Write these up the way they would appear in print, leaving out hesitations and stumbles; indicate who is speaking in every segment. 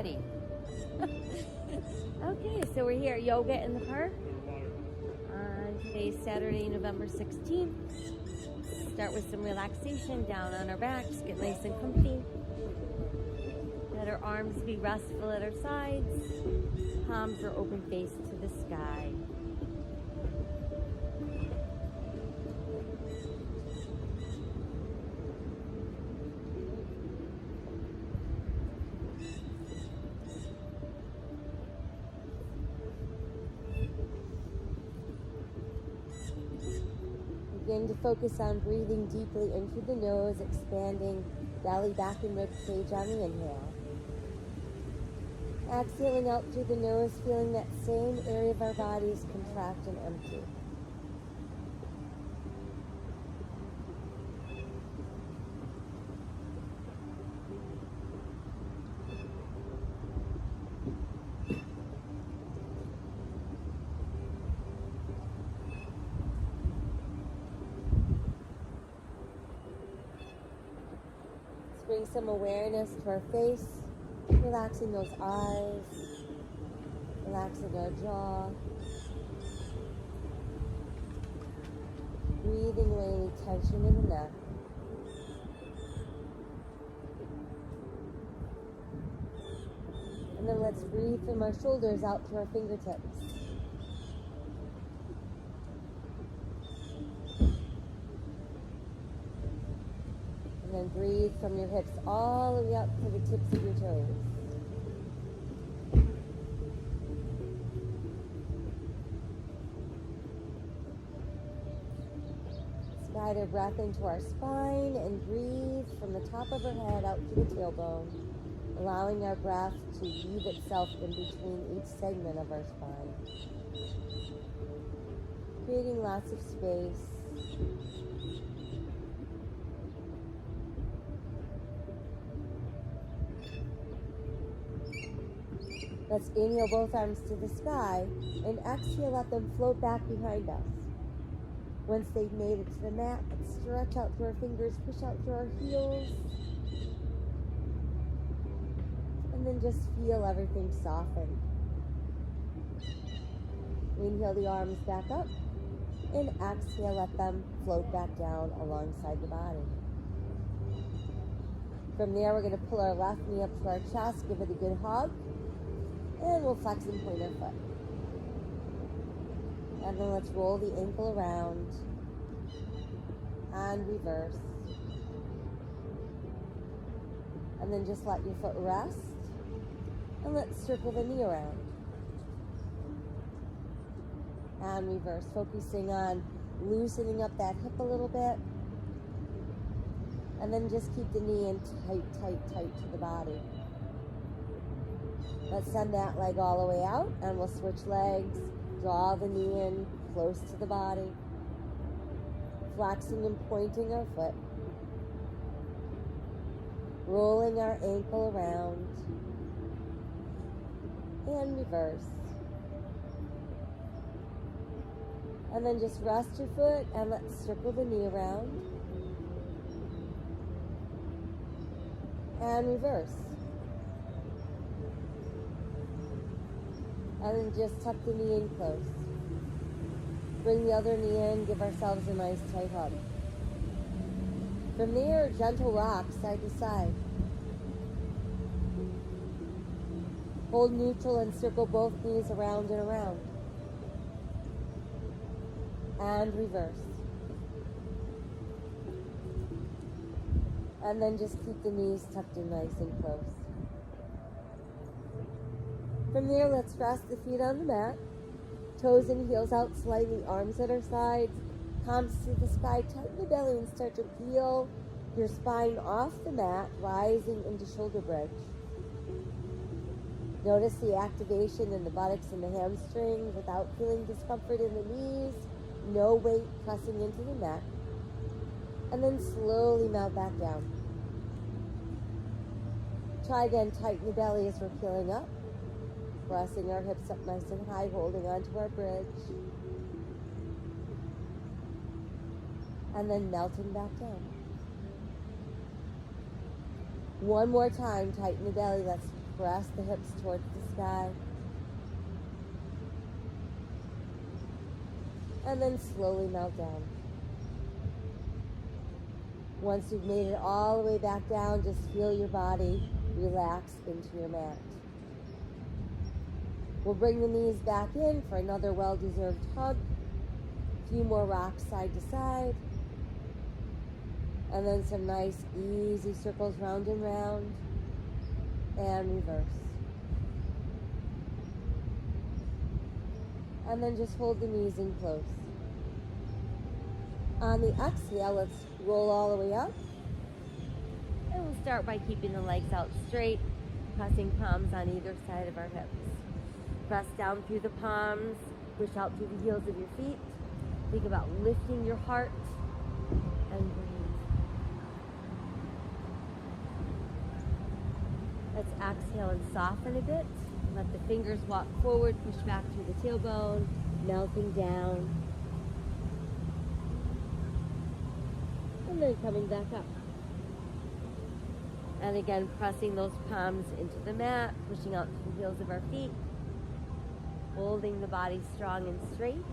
Speaker 1: Okay, so we're here at Yoga in the Park on today's Saturday, November 16th. Start with some relaxation down on our backs, get nice and comfy. Let our arms be restful at our sides. Palms are open face to the sky. Begin to focus on breathing deeply into the nose, expanding belly, back, and rib cage on the inhale. Exhaling out through the nose, feeling that same area of our bodies contract and empty. Bring some awareness to our face, relaxing those eyes, relaxing our jaw, breathing away any tension in the neck. And then let's breathe from our shoulders out to our fingertips. And then breathe from your hips all the way up to the tips of your toes. Let's guide our breath into our spine and breathe from the top of our head out to the tailbone, allowing our breath to weave itself in between each segment of our spine, creating lots of space. Let's inhale both arms to the sky and exhale, let them float back behind us. Once they've made it to the mat, let's stretch out through our fingers, push out through our heels, and then just feel everything soften. Inhale the arms back up, and exhale, let them float back down alongside the body. From there, we're going to pull our left knee up to our chest, give it a good hug. And we'll flex and point our foot. And then let's roll the ankle around and reverse. And then just let your foot rest. And let's circle the knee around. And reverse, focusing on loosening up that hip a little bit. And then just keep the knee in tight, tight, tight to the body. Let's send that leg all the way out, and we'll switch legs. Draw the knee in close to the body. Flexing and pointing our foot. Rolling our ankle around. And reverse. And then just rest your foot, and let's circle the knee around. And reverse. And then just tuck the knee in close. Bring the other knee in, give ourselves a nice tight hug. From there, gentle rock side to side. Hold neutral and circle both knees around and around. And reverse. And then just keep the knees tucked in nice and close. From there, let's rest the feet on the mat. Toes and heels out slightly, arms at our sides, palms to the sky, tighten the belly and start to peel your spine off the mat, rising into shoulder bridge. Notice the activation in the buttocks and the hamstrings without feeling discomfort in the knees, no weight pressing into the neck. And then slowly melt back down. Try again, tighten the belly as we're peeling up. Pressing our hips up nice and high, holding onto our bridge. And then melting back down. One more time, tighten the belly. Let's press the hips towards the sky. And then slowly melt down. Once you've made it all the way back down, just feel your body relax into your mat. We'll bring the knees back in for another well-deserved hug. A few more rocks side to side. And then some nice, easy circles round and round. And reverse. And then just hold the knees in close. On the exhale, let's roll all the way up. And we'll start by keeping the legs out straight, pressing palms on either side of our hips. Press down through the palms, push out through the heels of your feet. Think about lifting your heart and breathe. Let's exhale and soften a bit. Let the fingers walk forward, push back through the tailbone, melting down. And then coming back up. And again, pressing those palms into the mat, pushing out through the heels of our feet, holding the body strong and straight.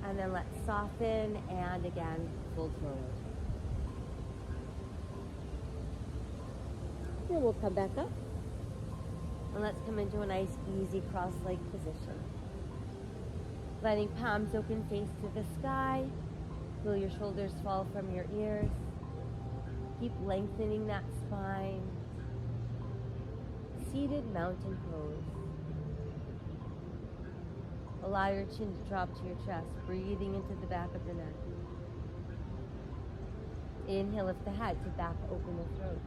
Speaker 1: And then let's soften and again, fold forward. Then we'll come back up. And let's come into a nice, easy cross-leg position. Letting palms open, face to the sky. Feel your shoulders fall from your ears. Keep lengthening that spine. Seated mountain pose. Allow your chin to drop to your chest, breathing into the back of the neck. Inhale, lift the head to back open the throat.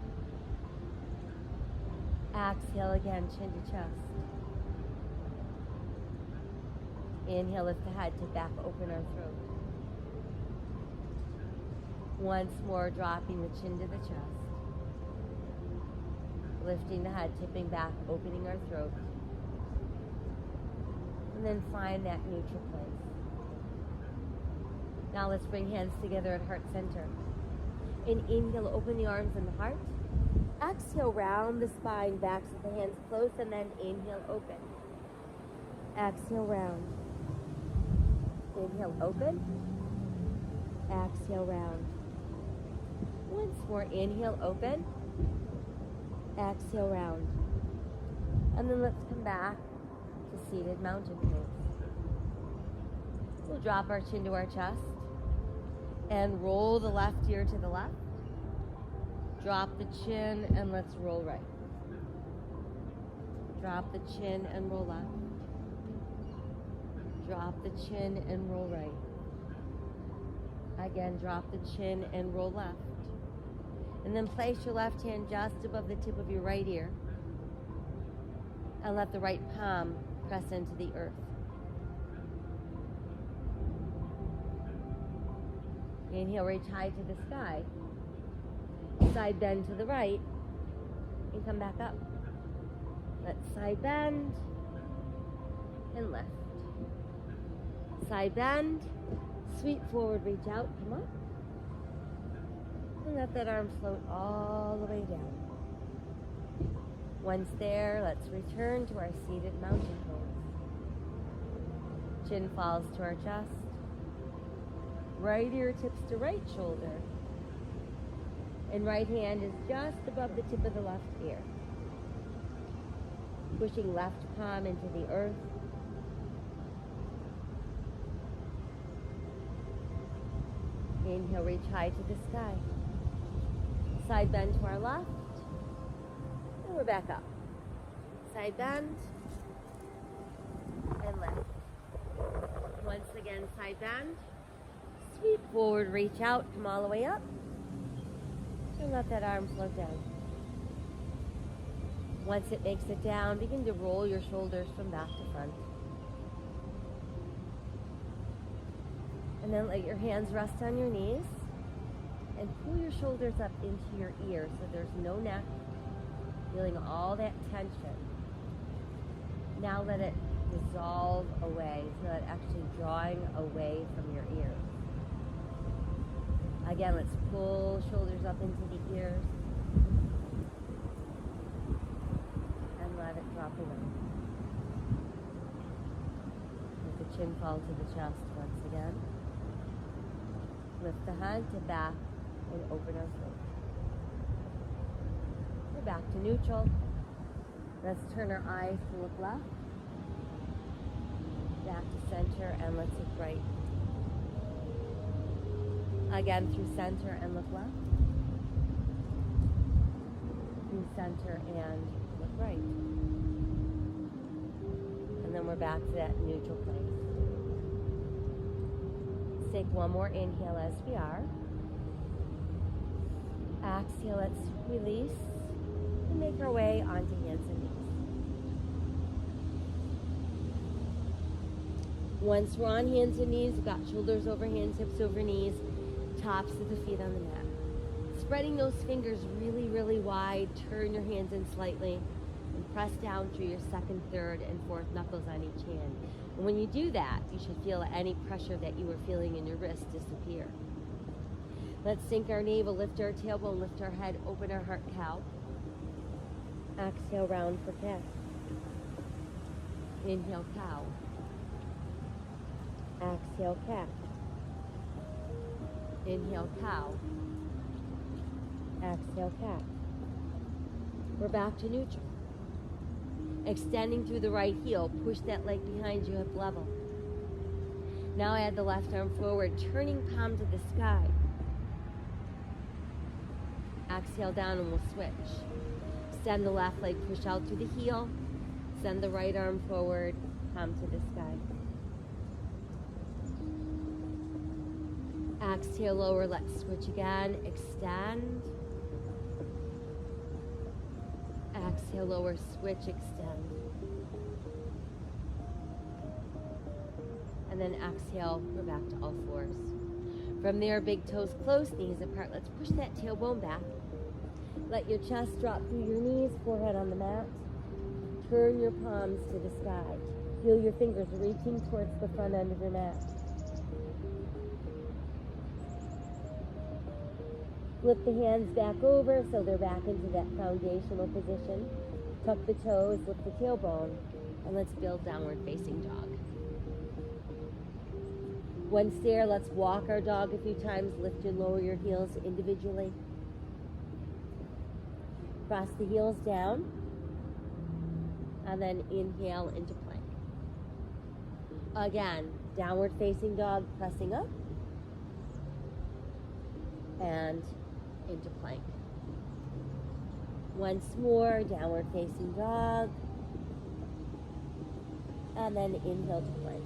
Speaker 1: Exhale again, chin to chest. Inhale, lift the head to back open our throat. Once more, dropping the chin to the chest. Lifting the head, tipping back, opening our throat. And then find that neutral place. Now let's bring hands together at heart center. Inhale, open the arms and the heart. Exhale, round the spine, back to the hands close, and then inhale, open. Exhale, round. Inhale, open. Exhale, round. Once more, inhale, open. Exhale, round. And then let's come back to seated mountain pose. We'll drop our chin to our chest and roll the left ear to the left. Drop the chin and let's roll right. Drop the chin and roll left. Drop the chin and roll right. Again, drop the chin and roll left. And then place your left hand just above the tip of your right ear. And let the right palm press into the earth. Inhale, reach high to the sky. Side bend to the right. And come back up. Let's side bend. And lift. Side bend. Sweep forward, reach out, come up. And let that arm float all the way down. Once there, let's return to our seated mountain pose. Chin falls to our chest. Right ear tips to right shoulder. And right hand is just above the tip of the left ear. Pushing left palm into the earth. Inhale, reach high to the sky. Side bend to our left. And we're back up. Side bend. And lift. Once again, side bend. Sweep forward, reach out, come all the way up. And let that arm float down. Once it makes it down, begin to roll your shoulders from back to front. And then let your hands rest on your knees and pull your shoulders up into your ears so there's no neck, feeling all that tension. Now let it dissolve away, so that actually drawing away from your ears. Again, let's pull shoulders up into the ears. chin fall to the chest once again. Lift the head to back and open our throat. We're back to neutral. Let's turn our eyes to look left. Back to center and let's look right. Again through center and look left. Through center and look right. And then we're back to that neutral place. Let's take one more inhale as we are. Exhale, let's release and make our way onto hands and knees. Once we're on hands and knees, we've got shoulders over hands, hips over knees, tops of the feet on the mat. Spreading those fingers really, really wide, turn your hands in slightly, and press down through your second, third, and fourth knuckles on each hand. And when you do that, you should feel any pressure that you were feeling in your wrist disappear. Let's sink our navel, lift our tailbone, lift our head, open our heart, cow. Exhale, round for cat. Inhale, cow. Exhale, cat. Inhale, cow. Exhale, cat. We're back to neutral. Extending through the right heel, push that leg behind you, hip level. Now add the left arm forward, turning palm to the sky. Exhale down and we'll switch. Send the left leg, push out through the heel. Send the right arm forward, palm to the sky. Exhale, lower, let's switch again. Extend. Exhale, lower, switch, extend. And then exhale, we're back to all fours. From there, big toes close, knees apart. Let's push that tailbone back. Let your chest drop through your knees, forehead on the mat. Turn your palms to the sky. Feel your fingers reaching towards the front end of your mat. Flip the hands back over so they're back into that foundational position. Tuck the toes, lift the tailbone, and let's build downward facing dog. Once there, let's walk our dog a few times. Lift and lower your heels individually. Cross the heels down, and then inhale into plank. Again, downward facing dog, pressing up, and into plank. Once more, downward facing dog, and then inhale to plank.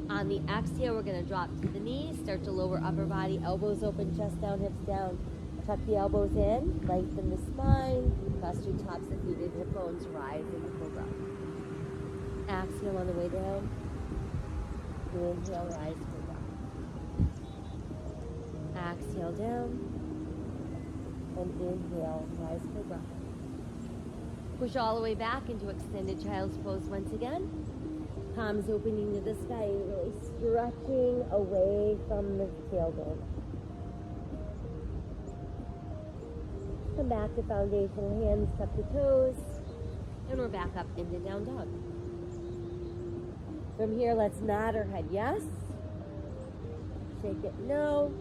Speaker 1: On the exhale, we're going to drop to the knees, start to lower upper body, elbows open, chest down, hips down. Tuck the elbows in, lengthen the spine, cross your tops of feet and hip bones, rise into cobra. Exhale on the way down. Inhale, rise, cobra. Exhale down. And inhale, rise, cobra. Push all the way back into extended child's pose once again. Palms opening to the sky, really stretching away from the tailbone. Come back to foundational hands, tuck the toes, and we're back up into down dog. From here, let's nod our head yes, shake it no,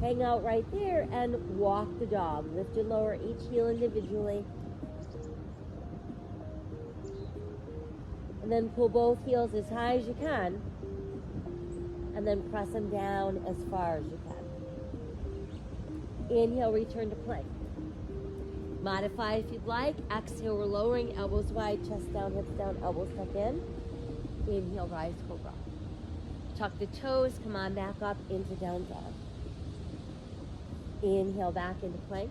Speaker 1: hang out right there, and walk the dog. Lift and lower each heel individually. And then pull both heels as high as you can, and then press them down as far as you can. Inhale, return to plank. Modify if you'd like. Exhale, we're lowering, elbows wide, chest down, hips down, elbows tuck in. Inhale, rise, cobra. Tuck the toes, come on back up into down dog. Inhale, back into plank.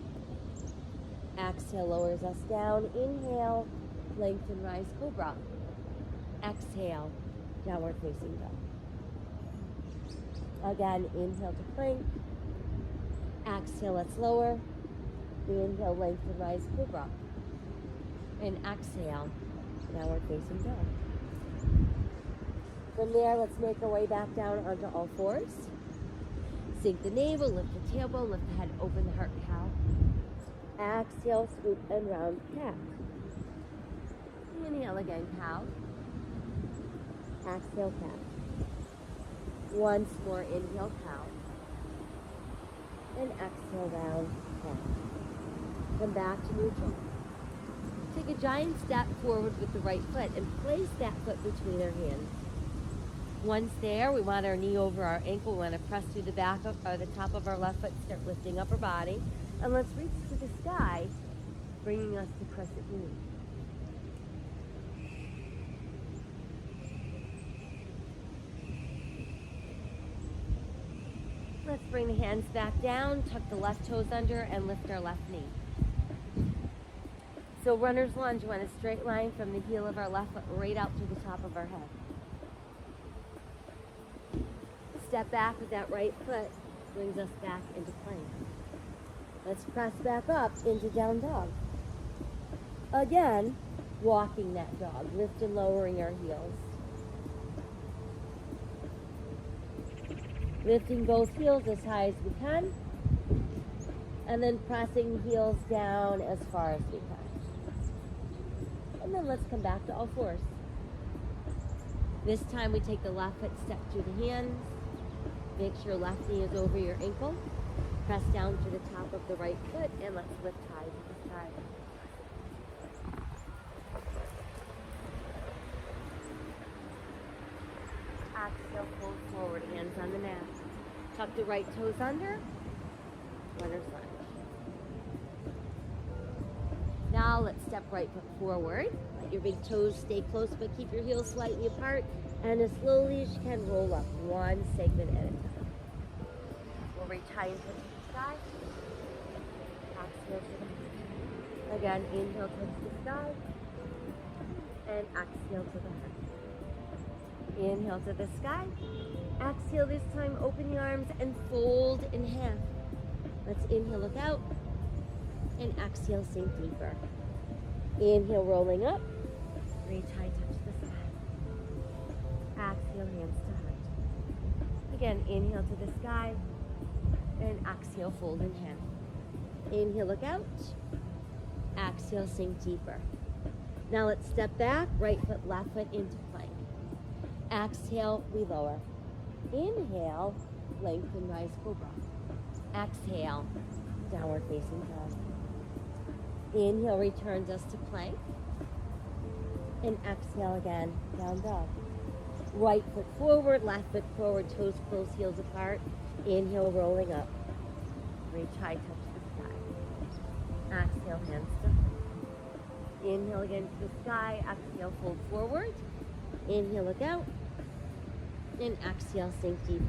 Speaker 1: Exhale, lowers us down. Inhale, lengthen, rise, cobra. Exhale, downward facing dog. Again, inhale to plank. Exhale, let's lower. Inhale, lengthen, rise, cobra. And exhale, downward facing dog. From there, let's make our way back down onto all fours. Sink the navel, lift the tailbone, lift the head, open the heart, cow. Exhale, swoop and round cat. Inhale again, cow. Exhale, cat. Once more, inhale, cow. And exhale, round cat. Come back to neutral. Take a giant step forward with the right foot and place that foot between our hands. Once there, we want our knee over our ankle. We want to press through the back of, or the top of our left foot, start lifting up our body. And let's reach to the sky, bringing us to crescent moon. Let's bring the hands back down, tuck the left toes under, and lift our left knee. So runner's lunge, we want a straight line from the heel of our left foot right out to the top of our head. Step back with that right foot, brings us back into plank. Let's press back up into down dog. Again, walking that dog, lift and lowering our heels. Lifting both heels as high as we can, and then pressing heels down as far as we can. And then let's come back to all fours. This time we take the left foot, step through the hands. Make sure left knee is over your ankle. Press down to the top of the right foot, and let's lift high to the sky. Exhale, fold forward, hands on the mat. Tuck the right toes under, runner's lunge. Now let's step right foot forward. Let your big toes stay close, but keep your heels slightly apart. And as slowly as you can, roll up one segment at a time. We'll reach high and touch the sky. Exhale to the heart. Again, inhale, touch the sky. And exhale to the heart. Inhale to the sky. Exhale this time, open the arms and fold in half. Let's inhale, look out. And exhale, sink deeper. Inhale, rolling up. Reach high, touch the sky. Exhale, hands to heart. Again, inhale to the sky. And exhale, fold in half. Inhale, look out. Exhale, sink deeper. Now let's step back, right foot, left foot into plank. Exhale, we lower. Inhale, lengthen, rise, cobra. Exhale, downward facing dog. Inhale returns us to plank. And exhale again, down dog. Right foot forward, left foot forward, toes close, heels apart. Inhale, rolling up. Reach high, touch the sky. Exhale, hands to heart. Inhale again to the sky. Exhale, fold forward. Inhale, look out. And exhale, sink deeper.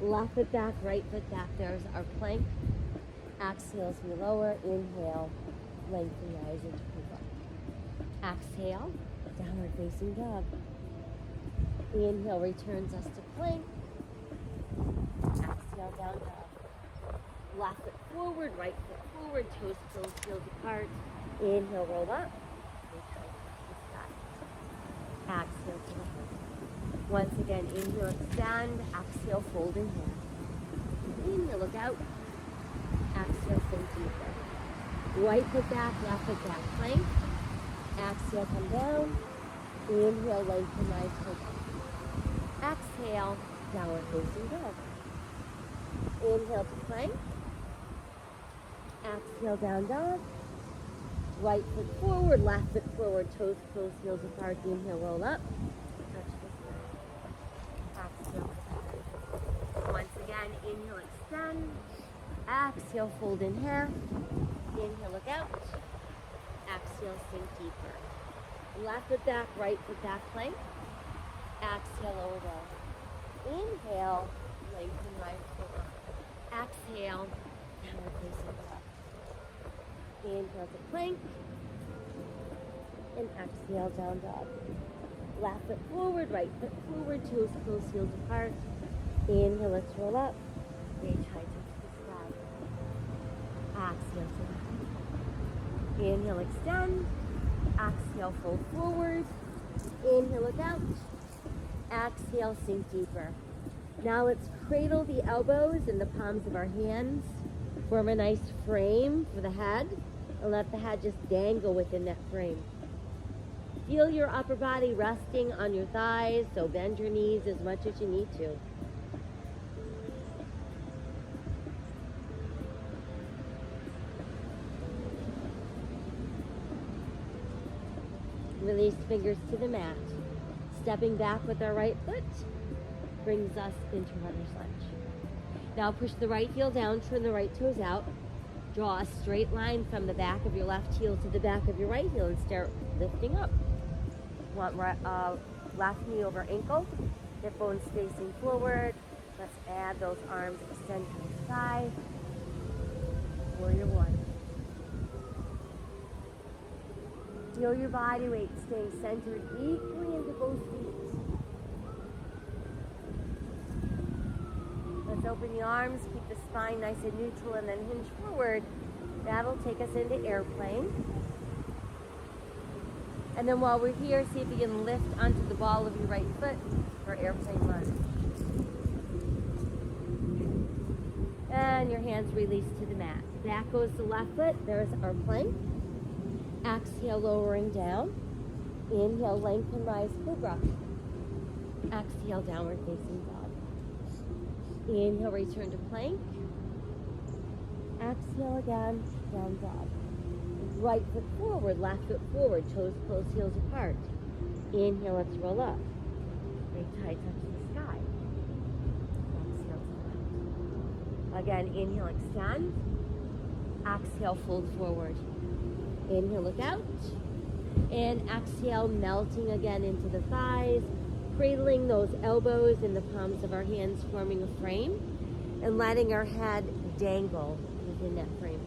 Speaker 1: Left foot back, right foot back. There's our plank. Exhale as we lower. Inhale, lengthen, rise into cobra. Exhale, downward facing dog. Inhale returns us to plank. Exhale, down dog. Left foot forward, right foot forward, toes closed, heels apart. Inhale, roll up. Return to the sky. Exhale to the heart. Once again, inhale, extend. Exhale, fold in half. Inhale, look out. Exhale, sink deeper. Right foot back, left foot back, plank. Exhale, come down. Inhale, lengthen, rise, cobra. Exhale, downward facing dog. Inhale to plank. Exhale, down dog. Right foot forward, left foot forward, toes close, heels apart. Inhale, roll up. Touch the sky. Exhale. Once again, inhale, extend. Exhale, fold in half. Inhale, look out. Exhale, sink deeper. Left foot back, right foot back, plank. Exhale, lower down. Inhale, lengthen, rise, cobra. Exhale, downward facing dog. Inhale to plank. And exhale, down dog. Left foot forward, right foot forward, toes close, heels apart. Inhale, let's roll up. Reach high, touch the sky. Exhale to the heart. Inhale, extend. Exhale, fold forward. Inhale, look out. Exhale, sink deeper. Now let's cradle the elbows in the palms of our hands. Form a nice frame for the head. And let the head just dangle within that frame. Feel your upper body resting on your thighs, so bend your knees as much as you need to. Release fingers to the mat. Stepping back with our right foot brings us into runner's lunge. Now push the right heel down, turn the right toes out. Draw a straight line from the back of your left heel to the back of your right heel and start lifting up. Want left knee over ankle, hip bones facing forward. Let's add those arms, extend to the side. Warrior one. Feel your body weight staying centered equally into both feet. Let's open the arms, keep the spine nice and neutral, and then hinge forward. That'll take us into airplane. And then while we're here, see if you can lift onto the ball of your right foot for airplane lunge. And your hands release to the mat. Back goes the left foot. There's our plank. Exhale, lowering down. Inhale, lengthen, rise, cobra. Exhale, downward facing dog. Inhale, return to plank. Exhale again, down dog. Right foot forward, left foot forward, toes close, heels apart. Inhale, let's roll up. Big tie, touch the sky. Exhale to left. Again, inhale, extend. Exhale, fold forward. Inhale, look out. And exhale, melting again into the thighs, cradling those elbows in the palms of our hands, forming a frame, and letting our head dangle within that frame.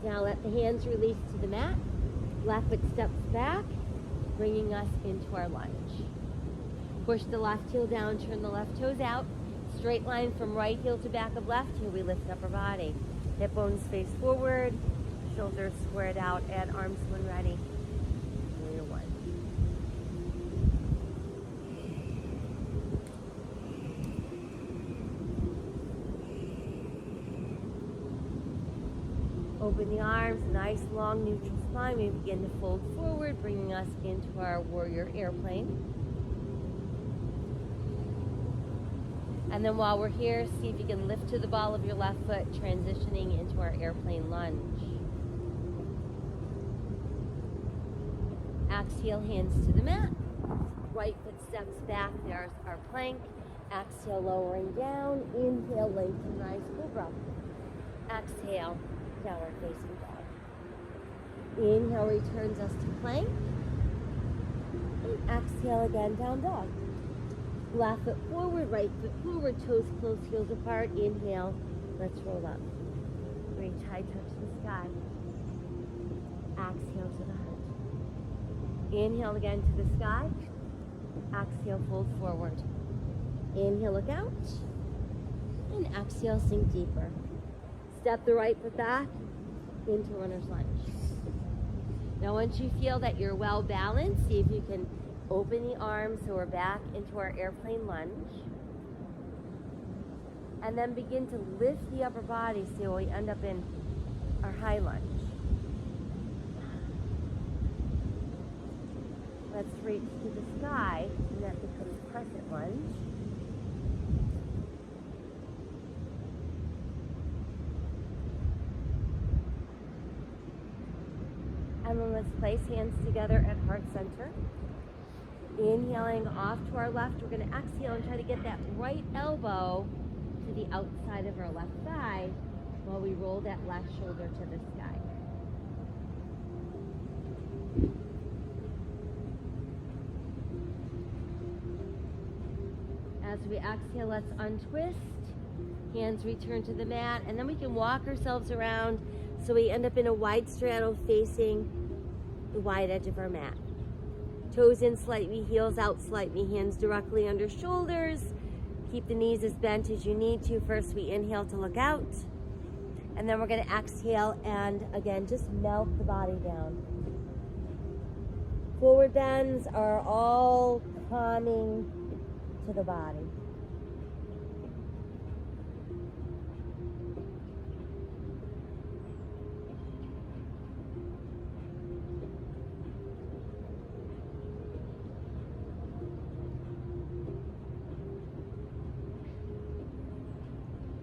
Speaker 1: Now let the hands release to the mat. Left foot steps back, bringing us into our lunge. Push the left heel down, turn the left toes out. Straight line from right heel to back of left heel. We lift upper body. Hip bones face forward, shoulders squared out, and arms when ready. Warrior one. Open the arms, nice long neutral spine. We begin to fold forward, bringing us into our warrior airplane. And then while we're here, see if you can lift to the ball of your left foot, transitioning into our airplane lunge. Exhale, hands to the mat. Right foot steps back, there's our plank. Exhale, lowering down. Inhale, lengthen, rise, cobra. Exhale, downward facing dog. Inhale returns us to plank. And exhale again, down dog. Left foot forward, right foot forward, toes close, heels apart. Inhale, let's roll up. Reach high, touch the sky. Exhale to the heart. Inhale again to the sky. Exhale, fold forward. Inhale, look out. And exhale, sink deeper. Step the right foot back into runner's lunge. Now once you feel that you're well balanced, see if you can open the arms so we're back into our airplane lunge. And then begin to lift the upper body so we end up in our high lunge. Let's reach to the sky, and that becomes crescent lunge. And then let's place hands together at heart center. Inhaling off to our left, we're going to exhale and try to get that right elbow to the outside of our left thigh while we roll that left shoulder to the sky. As we exhale, let's untwist. Hands return to the mat, and then we can walk ourselves around so we end up in a wide straddle facing the wide edge of our mat. Toes in slightly, heels out slightly, hands directly under shoulders. Keep the knees as bent as you need to. First, we inhale to look out. And then we're going to exhale and, again, just melt the body down. Forward bends are all calming to the body.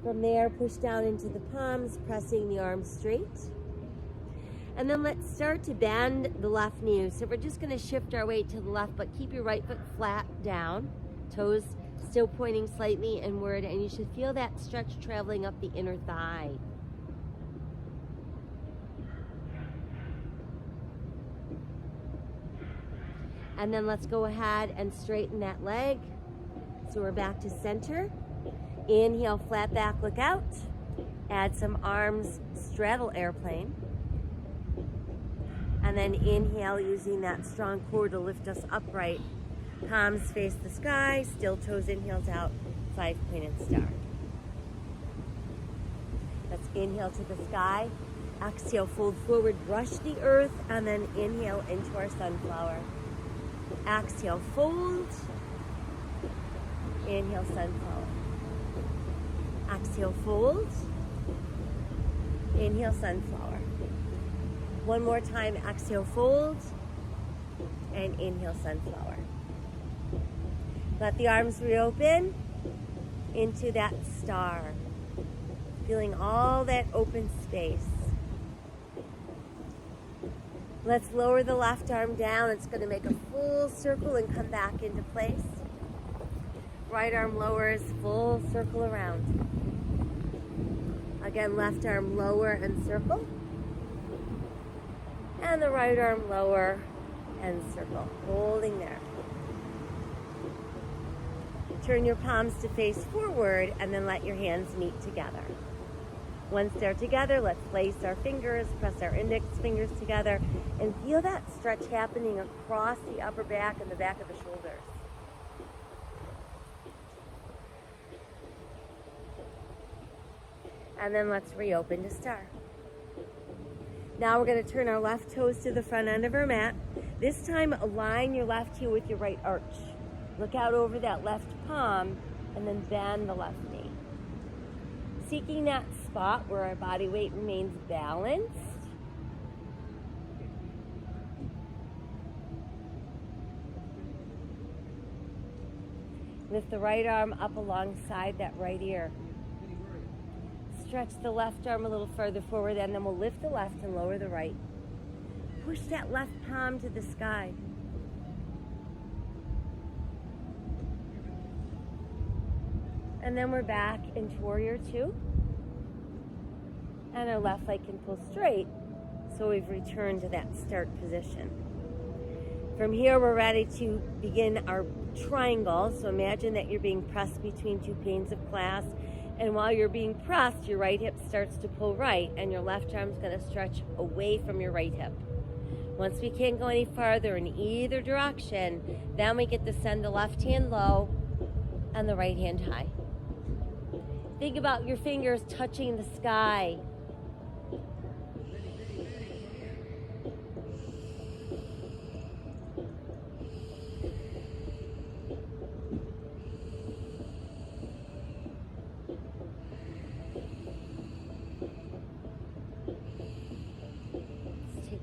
Speaker 1: From there, push down into the palms, pressing the arms straight. And then let's start to bend the left knee. So we're just gonna shift our weight to the left, but keep your right foot flat down, toes still pointing slightly inward, and you should feel that stretch traveling up the inner thigh. And then let's go ahead and straighten that leg. So we're back to center. Inhale, flat back, look out. Add some arms, straddle airplane. And then inhale, using that strong core to lift us upright. Palms face the sky, still toes in, heels out, 5-pointed star. Let's inhale to the sky. Exhale, fold forward, brush the earth, and then inhale into our sunflower. Exhale, fold. Inhale, sunflower. Exhale, fold. Inhale, sunflower. One more time, exhale, fold. And inhale, sunflower. Let the arms reopen into that star. Feeling all that open space. Let's lower the left arm down. It's going to make a full circle and come back into place. Right arm lowers, full circle around. Again, left arm lower and circle. And the right arm lower and circle. Holding there. Turn your palms to face forward and then let your hands meet together. Once they're together, let's place our fingers, press our index fingers together, and feel that stretch happening across the upper back and the back of the shoulders. And then let's reopen to star. Now we're going to turn our left toes to the front end of our mat. This time, align your left heel with your right arch. Look out over that left palm and then bend the left knee. Seeking that spot where our body weight remains balanced. Lift the right arm up alongside that right ear. Stretch the left arm a little further forward, and then we'll lift the left and lower the right. Push that left palm to the sky. And then we're back into Warrior Two. And our left leg can pull straight, so we've returned to that start position. From here, we're ready to begin our triangle. So imagine that you're being pressed between two panes of glass. And while you're being pressed, your right hip starts to pull right, and your left arm's going to stretch away from your right hip. Once we can't go any farther in either direction, then we get to send the left hand low and the right hand high. Think about your fingers touching the sky.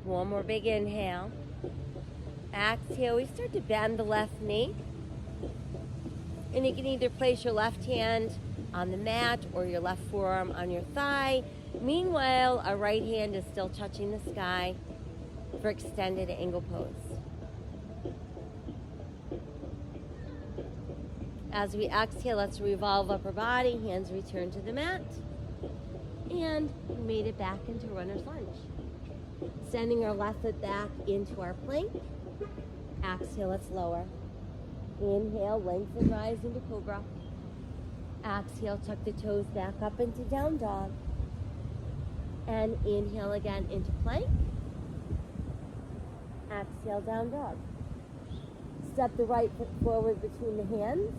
Speaker 1: One more big inhale. Exhale, we start to bend the left knee. And you can either place your left hand on the mat or your left forearm on your thigh. Meanwhile, our right hand is still touching the sky for extended angle pose. As we exhale, let's revolve upper body, hands return to the mat. And we made it back into runner's lunge. Sending our left foot back into our plank. Exhale, let's lower. Inhale, lengthen, rise into cobra. Exhale, tuck the toes back up into down dog. And inhale again into plank. Exhale, down dog. Step the right foot forward between the hands,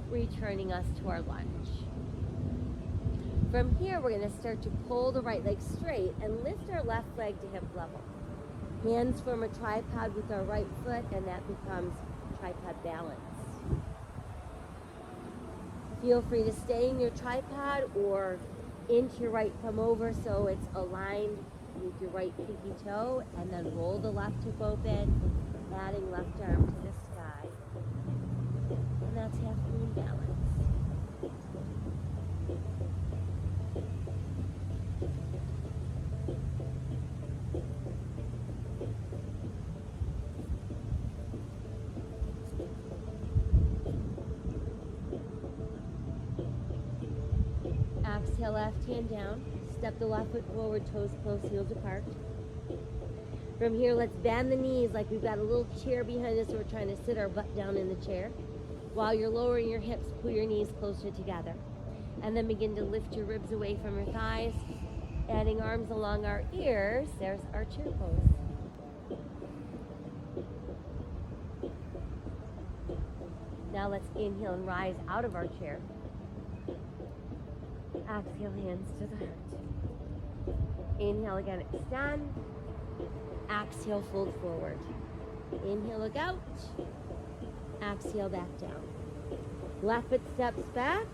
Speaker 1: returning us to our lunge. From here, we're going to start to pull the right leg straight and lift our left leg to hip level. Hands form a tripod with our right foot, and that becomes tripod balance. Feel free to stay in your tripod or into your right thumb over so it's aligned with your right pinky toe, and then roll the left hip open, adding left arm to the sky. And that's half moon balance. Exhale, left hand down. Step the left foot forward, toes close, heels apart. From here, let's bend the knees like we've got a little chair behind us, so we're trying to sit our butt down in the chair. While you're lowering your hips, pull your knees closer together. And then begin to lift your ribs away from your thighs, adding arms along our ears. There's our chair pose. Now let's inhale and rise out of our chair. Exhale, hands to the heart. Inhale again, extend. Exhale, fold forward. Inhale, look out. Exhale, back down. Left foot steps back,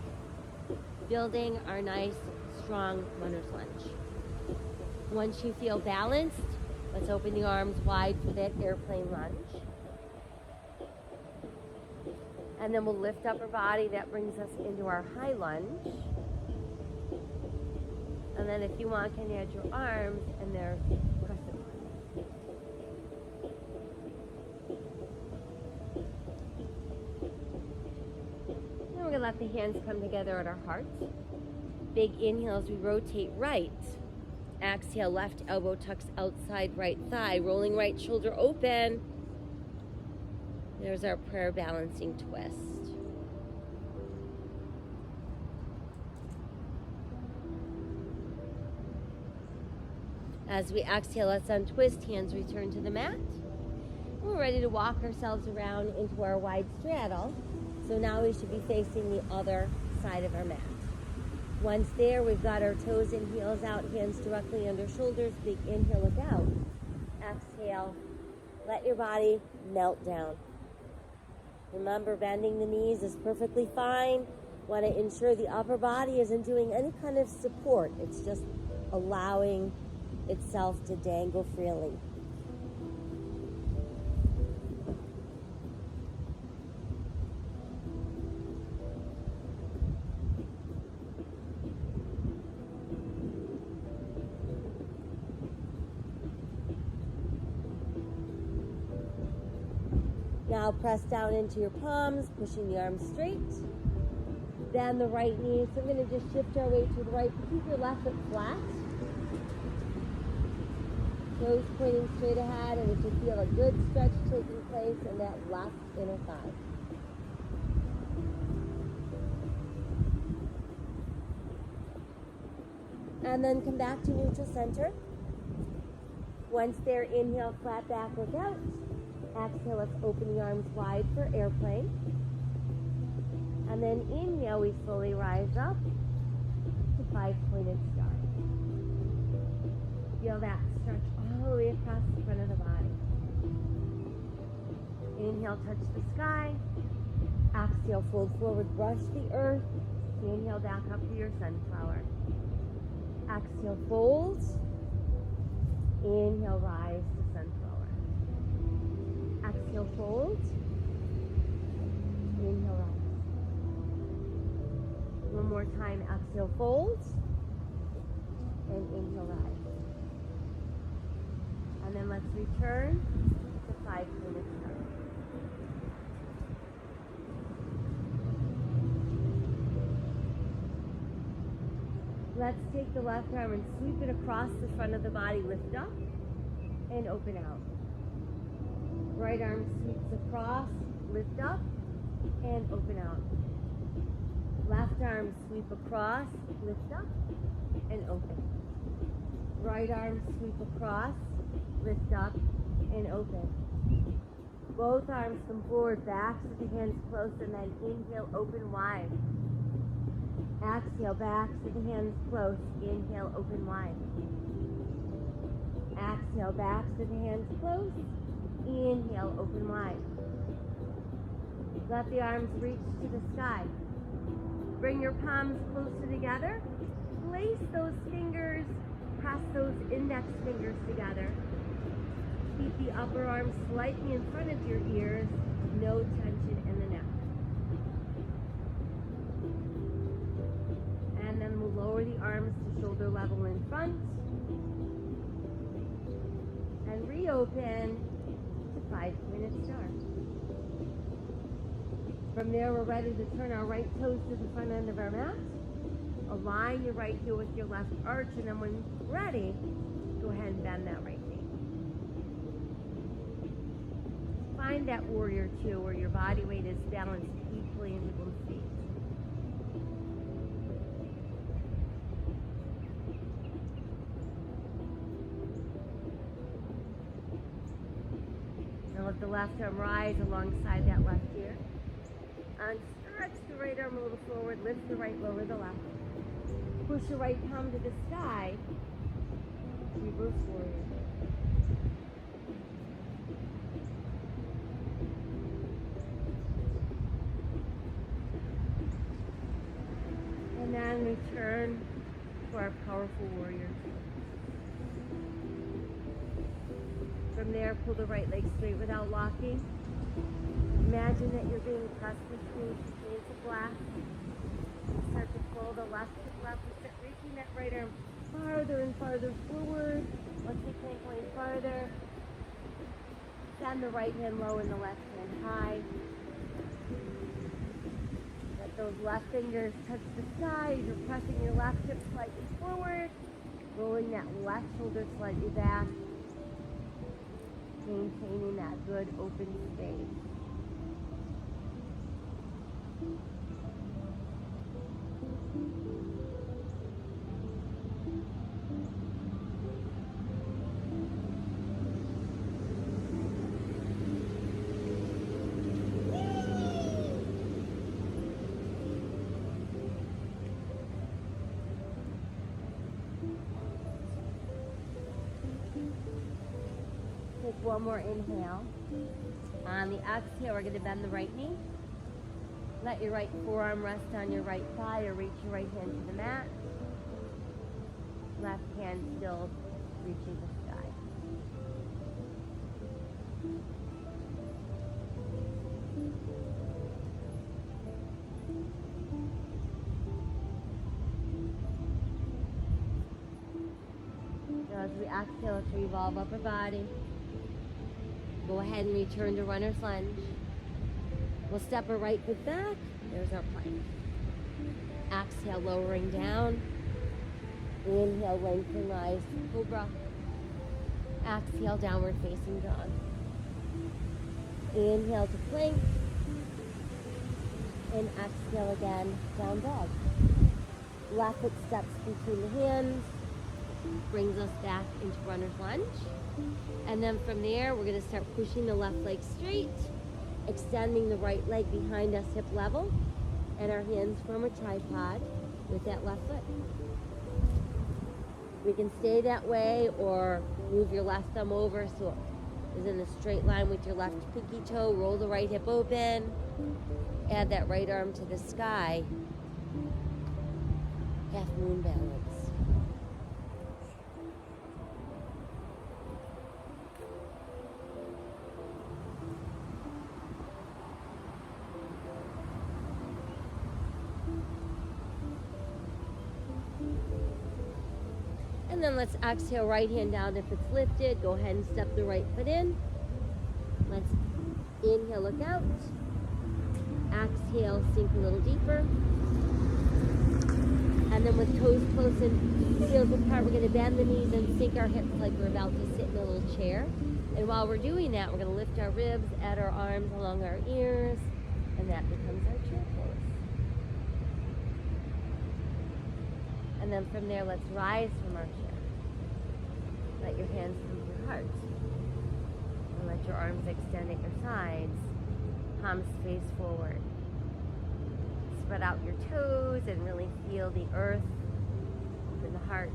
Speaker 1: building our nice, strong runner's lunge. Once you feel balanced, let's open the arms wide for that airplane lunge. And then we'll lift up our body. That brings us into our high lunge. And then if you want, can you add your arms and their crescent lunge. Then we're going to let the hands come together at our hearts. Big inhale as we rotate right. Exhale, left elbow tucks outside right thigh. Rolling right shoulder open. There's our prayer balancing twist. As we exhale, let's untwist, hands return to the mat. We're ready to walk ourselves around into our wide straddle. So now we should be facing the other side of our mat. Once there, we've got our toes and heels out, hands directly under shoulders. Big inhale, look out. Exhale, let your body melt down. Remember, bending the knees is perfectly fine. Want to ensure the upper body isn't doing any kind of support. It's just allowing itself to dangle freely. Now press down into your palms, pushing the arms straight. Bend the right knee. So we're going to just shift our weight to the right. Keep your left foot flat. Toes pointing straight ahead, and we should feel a good stretch taking place in that left inner thigh. And then come back to neutral center. Once there, inhale, flat back, look out. Exhale, let's open the arms wide for airplane. And then inhale, we slowly rise up to 5-pointed star. Feel that stretch all the way across the front of the body. Inhale, touch the sky. Exhale, fold forward, brush the earth. Inhale, back up to your sunflower. Exhale, fold. Inhale, rise to sunflower. Exhale, fold. Inhale, rise. One more time, exhale, fold. And inhale, rise. And then let's return to 5-pointed star. Let's take the left arm and sweep it across the front of the body. Lift up and open out. Right arm sweeps across, lift up and open out. Left arm sweep across, lift up and open. Right arm sweep across, lift up and open. Both arms come forward, back to the hands close, and then inhale, open wide. Exhale, back to the hands close. Inhale, open wide. Exhale, back to the hands close. Inhale, open wide. Let the arms reach to the sky. Bring your palms closer together. Place those fingers, press those index fingers together. Keep the upper arm slightly in front of your ears. No tension in the neck. And then we'll lower the arms to shoulder level in front. And reopen to 5-minute start. From there, we're ready to turn our right toes to the front end of our mat. Align your right heel with your left arch, and then when ready, go ahead and bend that right knee. Find that warrior two where your body weight is balanced equally into both feet. Now let the left arm rise alongside that left ear. And stretch the right arm a little forward, lift the right, lower the left. Push your right palm to the sky. Reverse warrior. And then return to our powerful warrior. From there, pull the right leg straight without locking. Imagine that you're being pressed between two plates of glass. Start to pull the left hip left. Start reaching that right arm farther and farther forward. Let's the plank going farther. Send the right hand low and the left hand high. Let those left fingers touch the sky. You're pressing your left hip slightly forward. Rolling that left shoulder slightly back. Maintaining that good open space. Take one more inhale. On the exhale, we're going to bend the right knee. Let your right forearm rest on your right thigh or reach your right hand to the mat. Left hand still reaching the sky. Now as we exhale, let's revolve upper body. Go ahead and return to runner's lunge. We'll step our right foot back. There's our plank. Exhale, lowering down. Inhale, lengthen, rise, cobra. Exhale, downward facing dog. Inhale to plank. And exhale again, down dog. Left foot steps between the hands. Brings us back into runner's lunge. And then from there, we're going to start pushing the left leg straight, extending the right leg behind us hip level, and our hands form a tripod with that left foot. We can stay that way or move your left thumb over so it is in a straight line with your left pinky toe. Roll the right hip open. Add that right arm to the sky. Half moon balance. And then let's exhale, right hand down if it's lifted. Go ahead and step the right foot in. Let's inhale, look out. Exhale, sink a little deeper. And then with toes close and heels apart, we're going to bend the knees and sink our hips like we're about to sit in a little chair. And while we're doing that, we're going to lift our ribs, add our arms along our ears, and that becomes our chair pose. And then from there, let's rise from our chair. Let your hands come to your heart. And let your arms extend at your sides. Palms face forward. Spread out your toes and really feel the earth open the heart.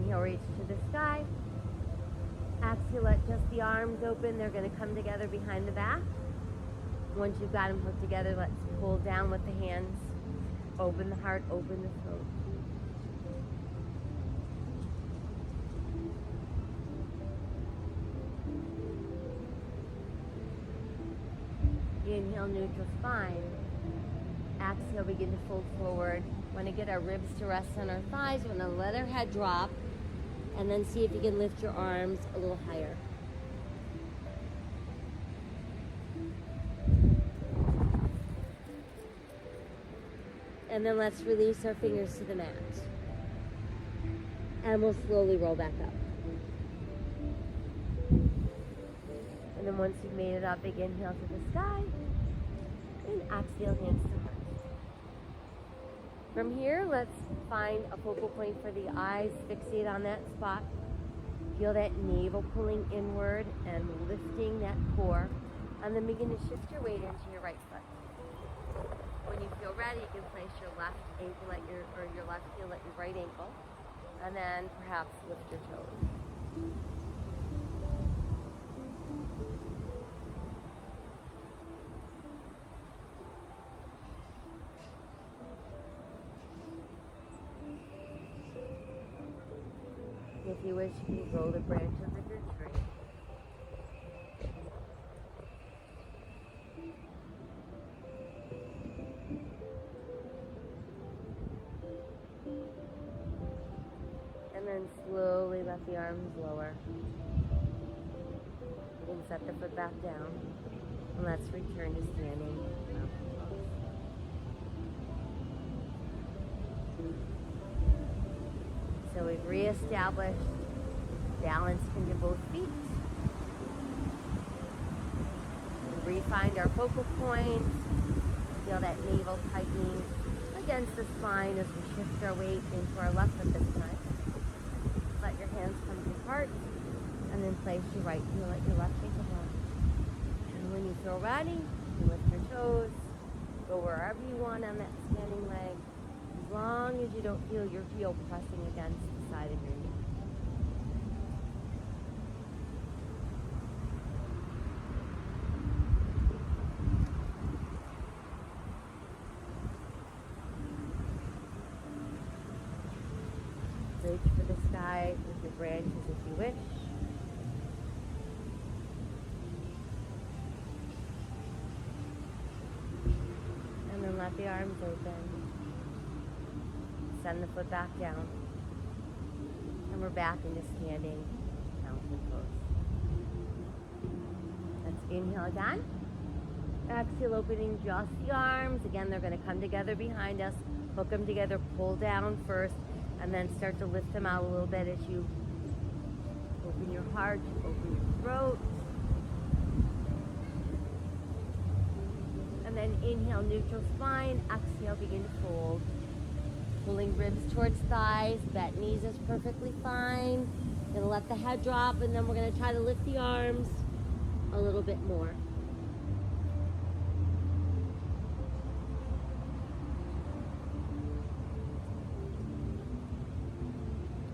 Speaker 1: Inhale, reach to the sky. Exhale, let just the arms open. They're going to come together behind the back. Once you've got them hooked together, let's pull down with the hands. Open the heart, open the throat. Inhale, neutral spine. Exhale, begin to fold forward. Want to get our ribs to rest on our thighs. Want to let our head drop. And then see if you can lift your arms a little higher. And then let's release our fingers to the mat. And we'll slowly roll back up. And then once you've made it up, big inhale to the sky. And exhale, hands to heart. From here, let's find a focal point for the eyes. Fixate on that spot. Feel that navel pulling inward and lifting that core. And then begin to shift your weight into your right foot. When you feel ready, you can place your left ankle at your left heel at your right ankle. And then perhaps lift your toes. If you wish, you can grow the branches of your tree. And then slowly let the arms lower. You can set the foot back down. And let's return to standing. So we've reestablished balance into both feet. We refined our focal points. Feel that navel tightening against the spine as we shift our weight into our left foot this time. Let your hands come to your heart, and then place your right heel at your left ankle bone. And when you feel ready, you lift your toes, go wherever you want on that standing leg, as long as you don't feel your heel pressing against the side of your knee. Reach for the sky with your branches if you wish. And then let the arms open. Send the foot back down. And we're back into standing mountain pose. Let's inhale again. Exhale, opening just the arms. Again, they're going to come together behind us. Hook them together, pull down first. And then start to lift them out a little bit as you open your heart, open your throat. And then inhale, neutral spine. Exhale, begin to fold. Pulling ribs towards thighs. Bent knees is perfectly fine. Gonna let the head drop, and then we're gonna try to lift the arms a little bit more.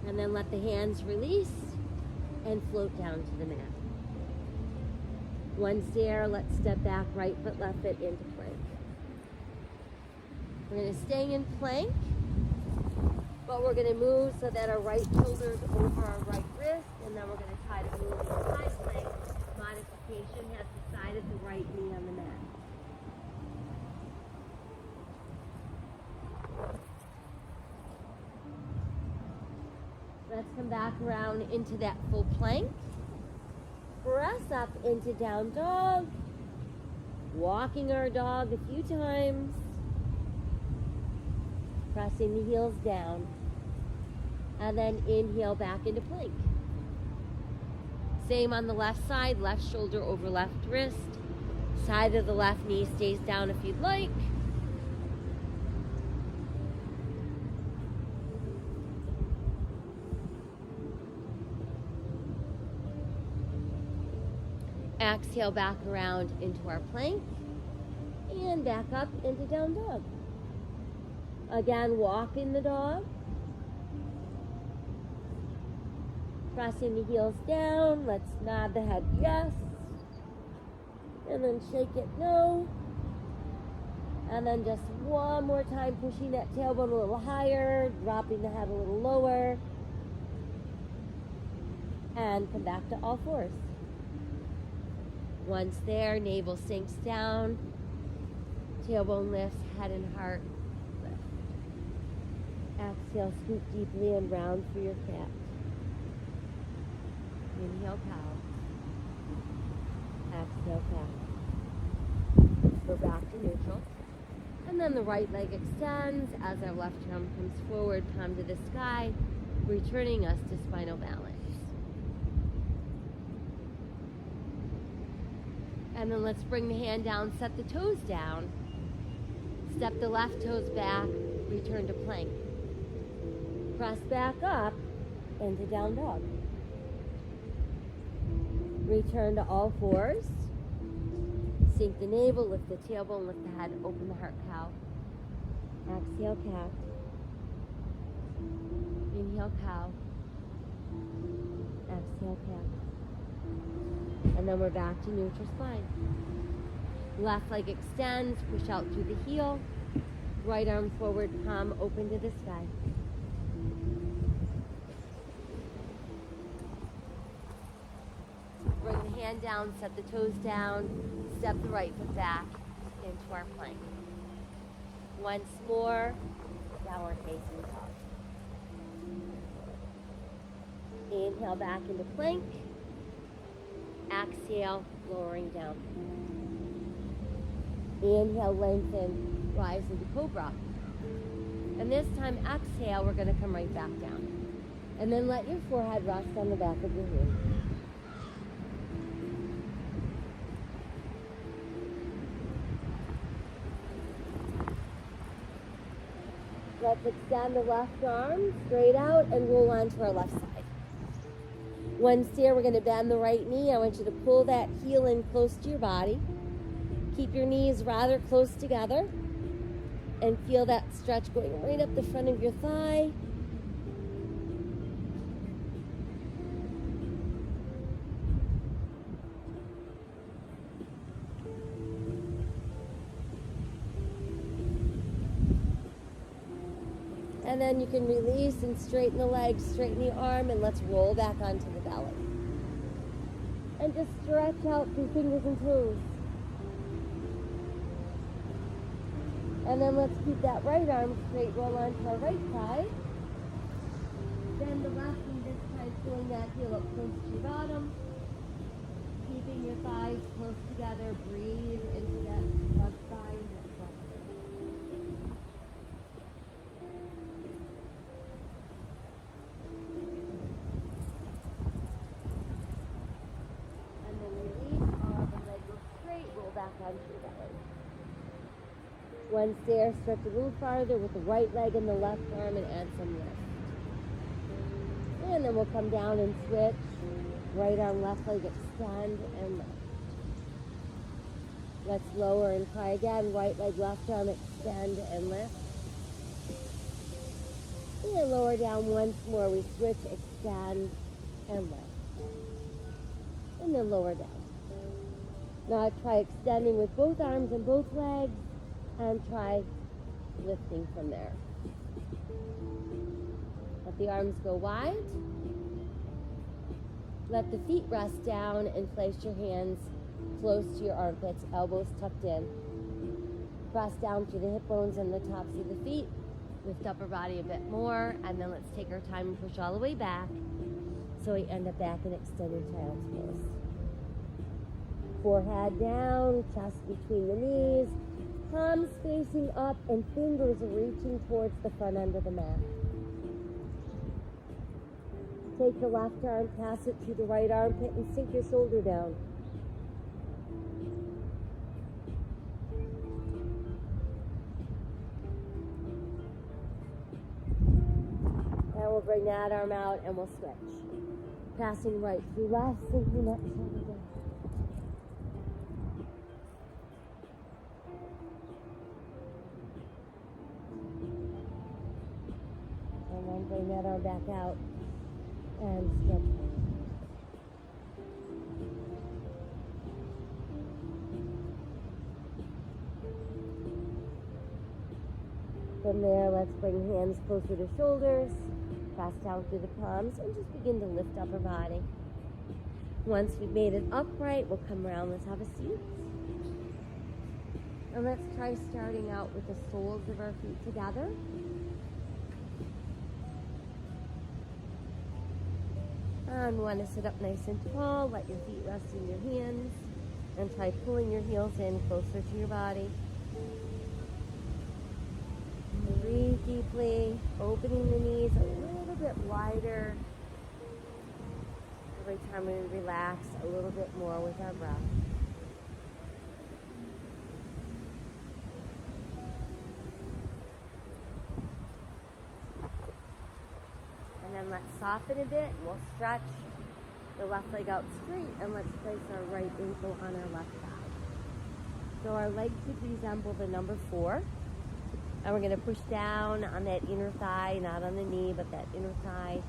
Speaker 1: And then let the hands release and float down to the mat. Once there, let's step back, right foot, left foot into plank. We're going to stay in plank, but we're going to move so that our right shoulder's over our right wrist, and then we're going to try to move into side plank. Modification has the side of the right knee on the mat. Let's come back around into that full plank. Press up into down dog. Walking our dog a few times. Pressing the heels down. And then inhale back into plank. Same on the left side. Left shoulder over left wrist. Side of the left knee stays down if you'd like. Exhale back around into our plank and back up into down dog. Again, walking the dog. Pressing the heels down. Let's nod the head yes. And then shake it no. And then just one more time, pushing that tailbone a little higher, dropping the head a little lower. And come back to all fours. Once there, navel sinks down. Tailbone lifts, head and heart lift. Exhale, scoop deeply and round for your cat. Inhale, cow. Exhale, cat. We're back to neutral. And then the right leg extends as our left arm comes forward, palm to the sky, returning us to spinal balance. And then let's bring the hand down, set the toes down, step the left toes back, return to plank. Press back up into down dog. Return to all fours. Sink the navel, lift the tailbone, lift the head, open the heart, cow. Exhale, cat. Inhale, cow. Exhale, cat. And then we're back to neutral spine. Left leg extends, push out through the heel. Right arm forward, palm open to the sky. Bring the hand down, set the toes down, step the right foot back into our plank. Once more, downward facing dog. Inhale back into plank. Exhale, lowering down. Inhale, lengthen, rise into cobra. And this time, exhale, we're going to come right back down. And then let your forehead rest on the back of your hand. Let's extend the left arm straight out and roll onto our left side. Once there, we're going to bend the right knee. I want you to pull that heel in close to your body. Keep your knees rather close together. And feel that stretch going right up the front of your thigh. And then you can release and straighten the legs, straighten the arm, and let's roll back onto the belly. And just stretch out through fingers and toes. And then let's keep that right arm straight, roll onto our right side. Bend the left knee this time, pulling that heel up close to your bottom. Keeping your thighs close together, breathe into that left thigh. Onto your belly. Once there, stretch a little farther with the right leg and the left arm and add some lift. And then we'll come down and switch. Right arm, left leg, extend and lift. Let's lower and try again. Right leg, left arm, extend and lift. And lower down once more. We switch, extend and lift. And then lower down. Now try extending with both arms and both legs, and try lifting from there. Let the arms go wide. Let the feet rest down and place your hands close to your armpits, elbows tucked in. Press down through the hip bones and the tops of the feet. Lift upper body a bit more, and then let's take our time and push all the way back so we end up back in extended child's pose. Forehead down, chest between the knees, palms facing up, and fingers reaching towards the front end of the mat. Take the left arm, pass it through the right armpit, and sink your shoulder down. And we'll bring that arm out and we'll switch. Passing right through left, sinking that shoulder down. And then bring that arm back out. and stretch. From there, let's bring hands closer to shoulders, press down through the palms, and just begin to lift up our body. Once we've made it upright, we'll come around. Let's have a seat. And let's try starting out with the soles of our feet together. And we want to sit up nice and tall. Let your feet rest in your hands. And try pulling your heels in closer to your body. Breathe deeply, opening the knees a little bit wider. Every time we relax a little bit more with our breath. And then let's soften a bit. We'll stretch the left leg out straight, and let's place our right ankle on our left thigh. So our leg should resemble the number 4. And we're going to push down on that inner thigh, not on the knee, but that inner thigh,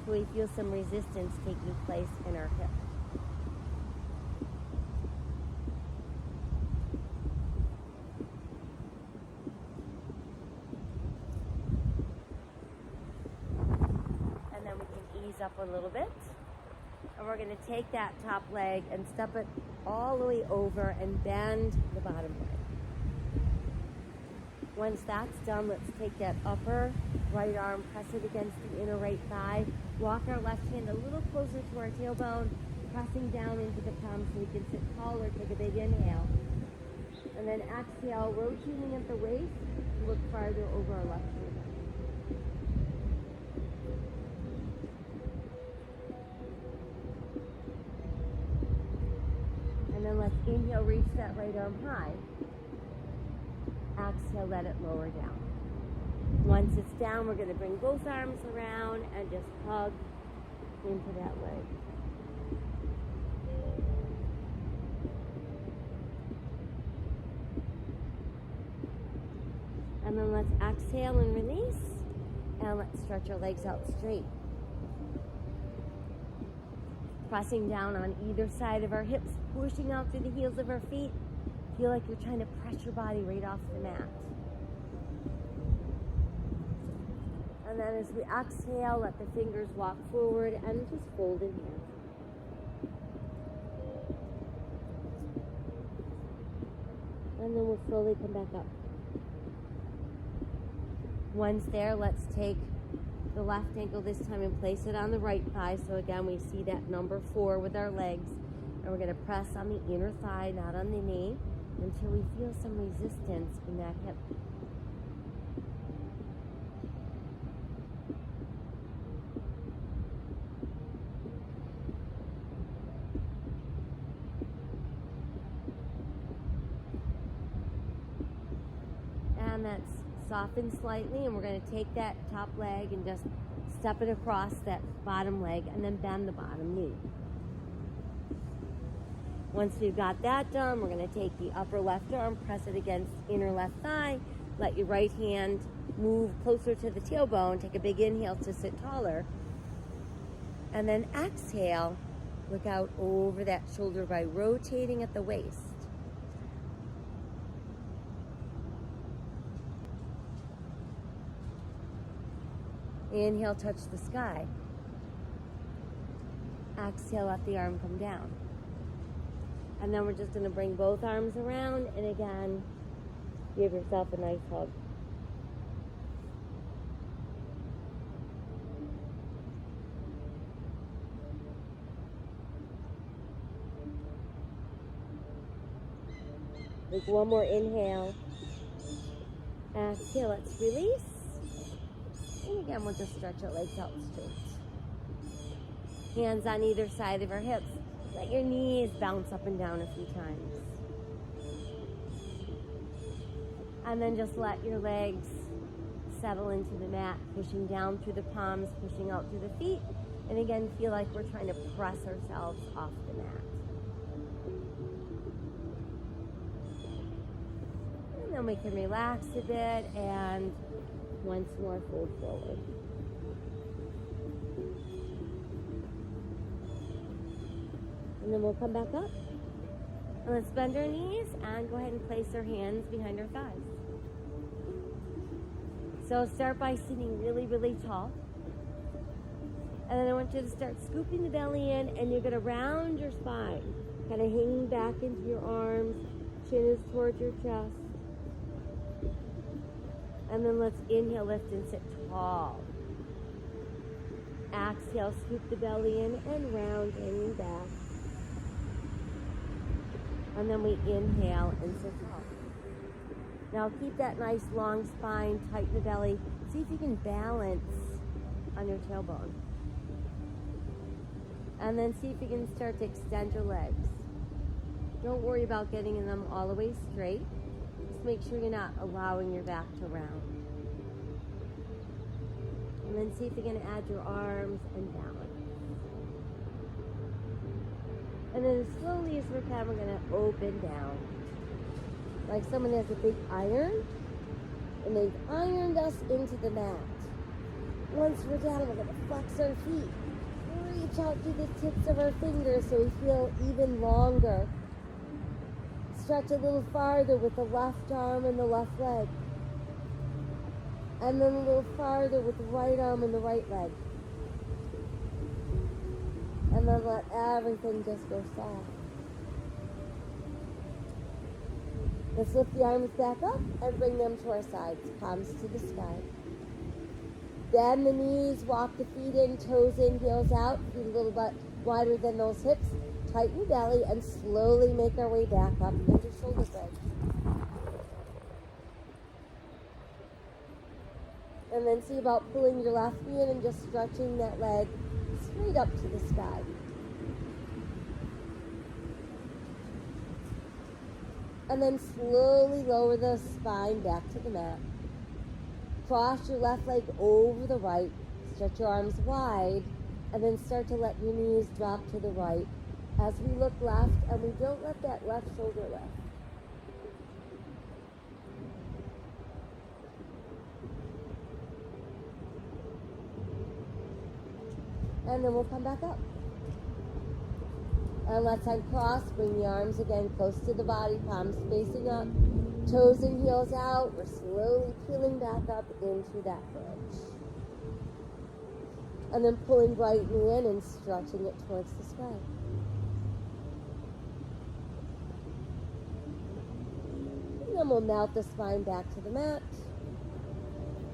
Speaker 1: so we feel some resistance taking place in our hip. And then we can ease up a little bit. And we're going to take that top leg and step it all the way over and bend the bottom leg. Once that's done, let's take that upper right arm, press it against the inner right thigh, walk our left hand a little closer to our tailbone, pressing down into the palm so we can sit taller. Take a big inhale. And then exhale, rotating at the waist to look farther over our left shoulder. And then let's inhale, reach that right arm high. Exhale, let it lower down. Once it's down, we're going to bring both arms around and just hug into that leg. And then let's exhale and release. And let's stretch our legs out straight. Pressing down on either side of our hips, pushing out through the heels of our feet. Feel like you're trying to press your body right off the mat. And then as we exhale, let the fingers walk forward and just fold in here. And then we'll slowly come back up. Once there, let's take the left ankle this time and place it on the right thigh. So again, we see that number 4 with our legs. And we're going to press on the inner thigh, not on the knee, until we feel some resistance in that hip. And that's softened slightly, and we're going to take that top leg and just step it across that bottom leg and then bend the bottom knee. Once we've got that done, we're going to take the upper left arm, press it against inner left thigh, let your right hand move closer to the tailbone, take a big inhale to sit taller, and then exhale, look out over that shoulder by rotating at the waist. Inhale, touch the sky. Exhale, let the arm come down. And then we're just going to bring both arms around and again, give yourself a nice hug. Take one more inhale. Exhale, let's release. And again, we'll just stretch our legs out straight. Hands on either side of our hips. Let your knees bounce up and down a few times. And then just let your legs settle into the mat, pushing down through the palms, pushing out through the feet. And again, feel like we're trying to press ourselves off the mat. And then we can relax a bit and once more fold forward. And then we'll come back up. And let's bend our knees and go ahead and place our hands behind our thighs. So start by sitting really, really tall. And then I want you to start scooping the belly in, and you're going to round your spine, kind of hanging back into your arms, chin is towards your chest. And then let's inhale, lift, and sit tall. Exhale, scoop the belly in and round, hanging back. And then we inhale and sit tall. Now keep that nice long spine, tighten the belly. See if you can balance on your tailbone. And then see if you can start to extend your legs. Don't worry about getting them all the way straight. Just make sure you're not allowing your back to round. And then see if you can add your arms and balance. And then slowly as we can, we're going to open down. Like someone has a big iron, and they've ironed us into the mat. Once we're down, we're going to flex our feet. Reach out to the tips of our fingers so we feel even longer. Stretch a little farther with the left arm and the left leg. And then a little farther with the right arm and the right leg. And then let everything just go soft. Let's lift the arms back up and bring them to our sides, palms to the sky. Bend the knees, walk the feet in, toes in, heels out, feet a little bit wider than those hips. Tighten belly and slowly make our way back up into shoulder bridge. And then see about pulling your left knee in and just stretching that leg straight up to the sky. And then slowly lower the spine back to the mat. Cross your left leg over the right, stretch your arms wide, and then start to let your knees drop to the right as we look left, and we don't let that left shoulder lift. And then we'll come back up. And let's uncross, bring the arms again close to the body, palms facing up. Toes and heels out. We're slowly peeling back up into that bridge. And then pulling right knee in and stretching it towards the sky. And then we'll melt the spine back to the mat.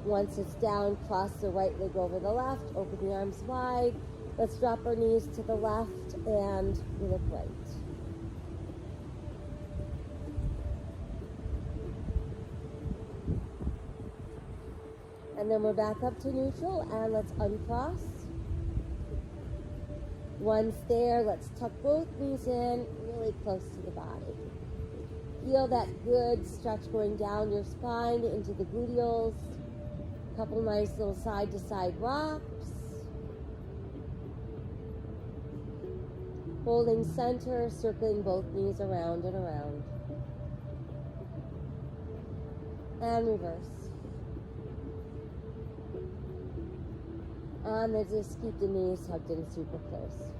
Speaker 1: Once it's down, cross the right leg over the left. Open the arms wide. Let's drop our knees to the left and we look right. And then we're back up to neutral, and let's uncross. Once there, let's tuck both knees in really close to the body. Feel that good stretch going down your spine into the gluteals. A couple nice little side-to-side rocks. Holding center, circling both knees around and around. And reverse. And then just keep the knees tucked in super close.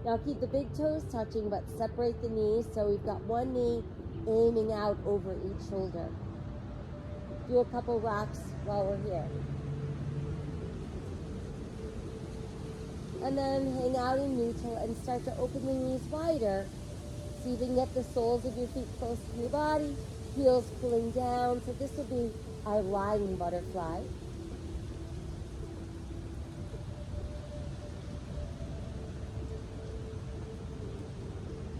Speaker 1: Now keep the big toes touching, but separate the knees so we've got one knee aiming out over each shoulder. Do a couple rocks while we're here. And then hang out in neutral and start to open the knees wider. See if you can get the soles of your feet close to your body, heels pulling down. So this will be our lying butterfly.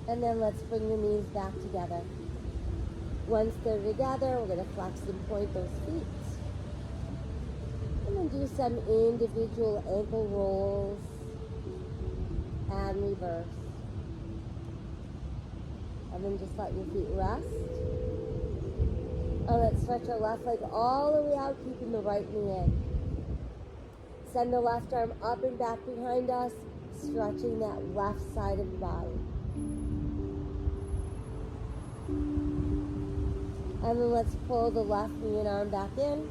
Speaker 1: And then let's bring the knees back together. Once they're together, we're going to flex and point those feet. And then do some individual ankle rolls and reverse. And then just let your feet rest. And let's stretch our left leg all the way out, keeping the right knee in. Send the left arm up and back behind us, stretching that left side of the body. And then let's pull the left knee and arm back in.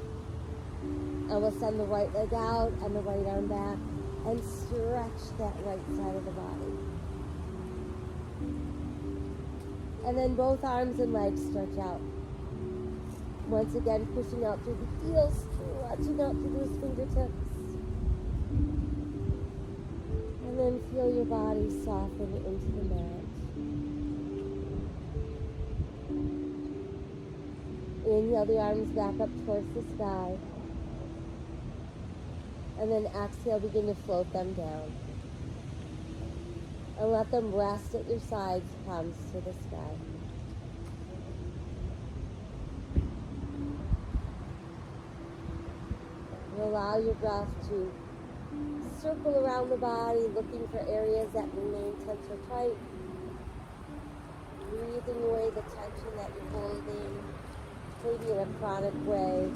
Speaker 1: And we'll send the right leg out and the right arm back. and stretch that right side of the body. And then both arms and legs stretch out. Once again, pushing out through the heels, stretching out through those fingertips. And then feel your body soften into the mat. Inhale the arms back up towards the sky. And then exhale, begin to float them down. And let them rest at your sides, palms to the sky. And allow your breath to circle around the body, looking for areas that remain tense or tight. Breathing away the tension that you're holding, maybe in a chronic way.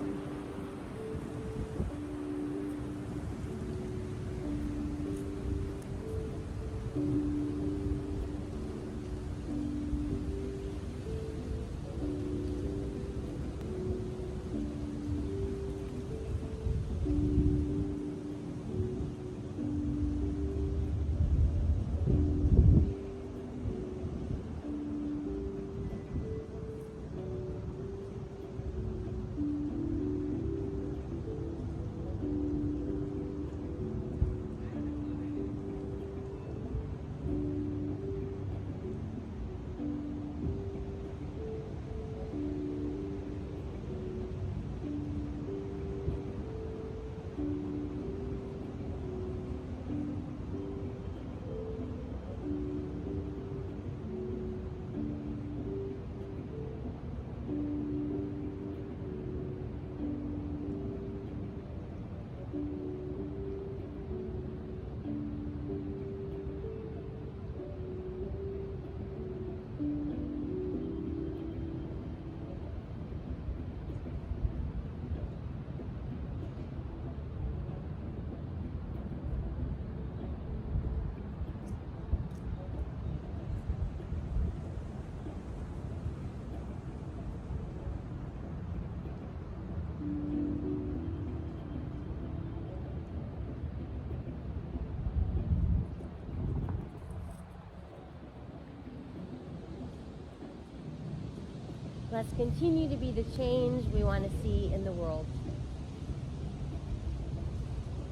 Speaker 1: Let's continue to be the change we want to see in the world.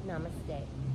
Speaker 1: Namaste.